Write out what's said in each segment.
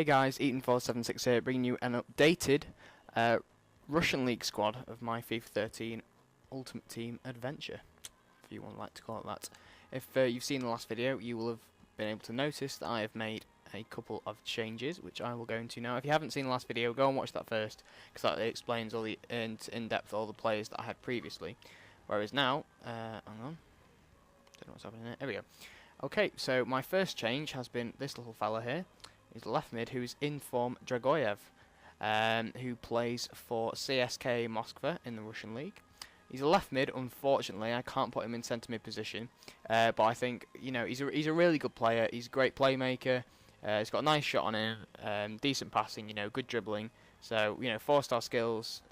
Hey guys, Eaton476 here, bringing you an updated Russian League squad of my FIFA 13 Ultimate Team Adventure, if you would like to call it that. If you've seen the last video, you will have been able to notice that I have made a couple of changes, which I will go into now. If you haven't seen the last video, go and watch that first, because that explains all the in-depth all the players that I had previously. Whereas now, hang on, don't know what's happening there. There we go. Okay, so my first change has been this little fella here. He's left mid, who's in form Dragoyev, who plays for CSKA Moscow in the Russian League. He's a left mid. Unfortunately, I can't put him in centre mid position, but I think he's a really good player. He's a great playmaker. He's got a nice shot on him, decent passing, good dribbling. So 4-star skills.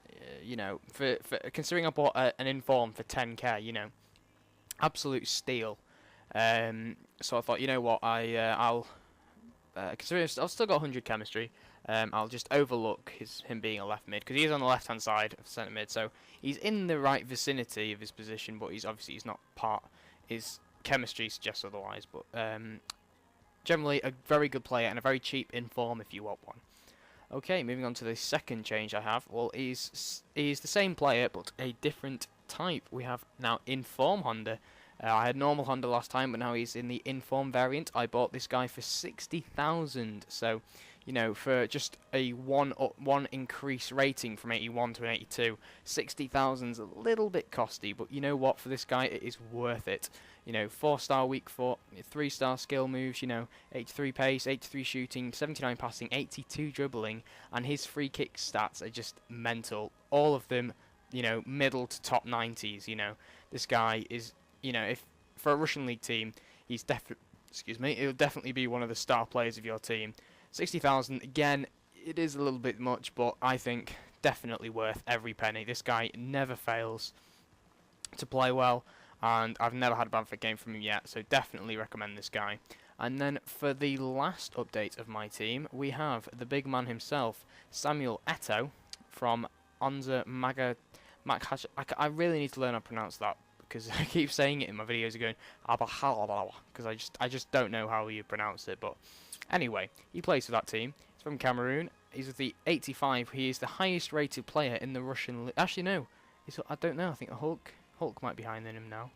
For considering I bought an inform for 10k, absolute steal. So I thought, I'll. Considering I've still got 100 chemistry, I'll just overlook him being a left mid, because he's on the left hand side of centre mid, so he's in the right vicinity of his position, but he's not part. His chemistry suggests otherwise, but generally a very good player and a very cheap inform if you want one. Okay, moving on to the second change I have. Well, he's the same player but a different type. We have now inform Honda. I had normal Honda last time, but now he's in the inform variant. I bought this guy for 60,000. So, for just a one increase rating from 81 to an 82, 60,000 is a little bit costly. But you know what? For this guy, it is worth it. 4-star weak foot, 3-star skill moves. 83 pace, 83 shooting, 79 passing, 82 dribbling, and his free kick stats are just mental. All of them, middle to top 90s. This guy is. If for a Russian League team, he'll definitely be one of the star players of your team. 60,000, again, it is a little bit much, but I think definitely worth every penny. This guy never fails to play well, and I've never had a bad game from him yet, so definitely recommend this guy. And then for the last update of my team, we have the big man himself, Samuel Eto'o, from Onza Maga. I really need to learn how to pronounce that, because I keep saying it in my videos and going because I just don't know how you pronounce it. But anyway, he plays for that team. He's from Cameroon. He's with the 85. He is the highest rated player in the Russian League. Actually, no, I don't know. I think Hulk might be higher than him now.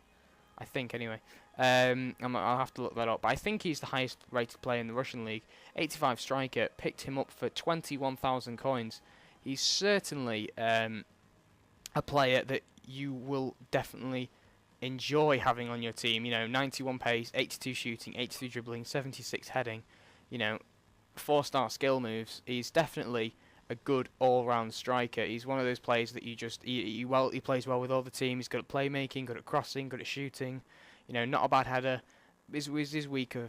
I think anyway. I'll have to look that up. But I think he's the highest rated player in the Russian League. 85 striker. Picked him up for 21,000 coins. He's certainly a player that you will definitely enjoy having on your team. 91 pace, 82 shooting, 83 dribbling, 76 heading, 4-star skill moves. He's definitely a good all-round striker. He's one of those players that he plays well with all the team. He's good at playmaking, good at crossing, good at shooting. Not a bad header. Is his weaker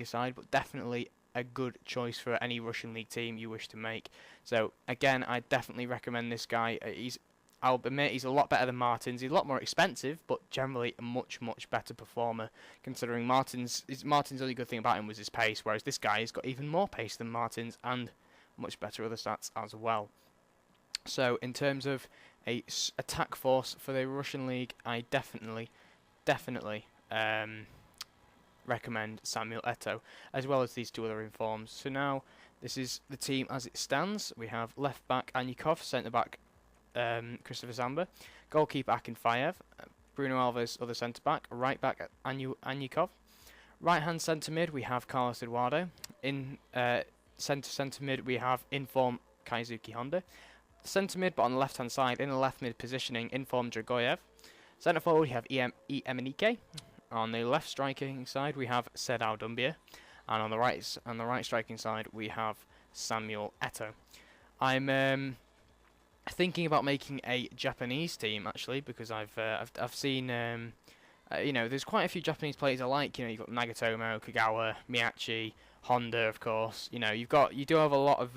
side, but definitely a good choice for any Russian League team you wish to make. So again, I definitely recommend this guy. I'll admit he's a lot better than Martins. He's a lot more expensive, but generally a much better performer. Considering Martins' only good thing about him was his pace, whereas this guy has got even more pace than Martins and much better other stats as well. So in terms of a attack force for the Russian League, I definitely recommend Samuel Eto'o, as well as these two other informs. So now this is the team as it stands. We have left back Anyukov, centre back Christopher Zamba, goalkeeper Akinfeyev, Bruno Alves, other centre back, right back Anyukov, right hand centre mid we have Carlos Eduardo, in centre mid we have inform Kaizuki Honda, centre mid but on the left hand side in the left mid positioning inform Dragoyev, centre forward we have Emenike, on the left striking side we have Sedao Dumbia, and on the right striking side we have Samuel Eto'o. I'm thinking about making a Japanese team actually, because I've seen there's quite a few Japanese players I like. You've got Nagatomo, Kagawa, Miyachi, Honda, of course. You do have a lot of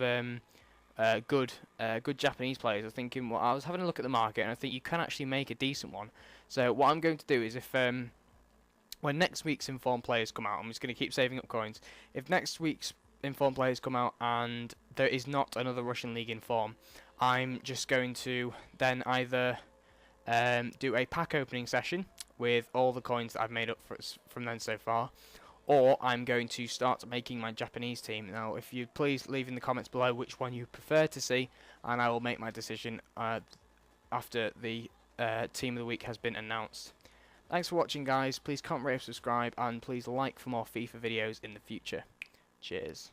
good Japanese players. I was having a look at the market, and I think you can actually make a decent one. So what I'm going to do is, if when next week's informed players come out, I'm just going to keep saving up coins. If next week's informed players come out and there is not another Russian League inform, I'm just going to then either do a pack opening session with all the coins that I've made up from then so far, or I'm going to start making my Japanese team. Now, if you'd please leave in the comments below which one you prefer to see, and I will make my decision after the team of the week has been announced. Thanks for watching, guys. Please comment, rate, subscribe, and please like for more FIFA videos in the future. Cheers.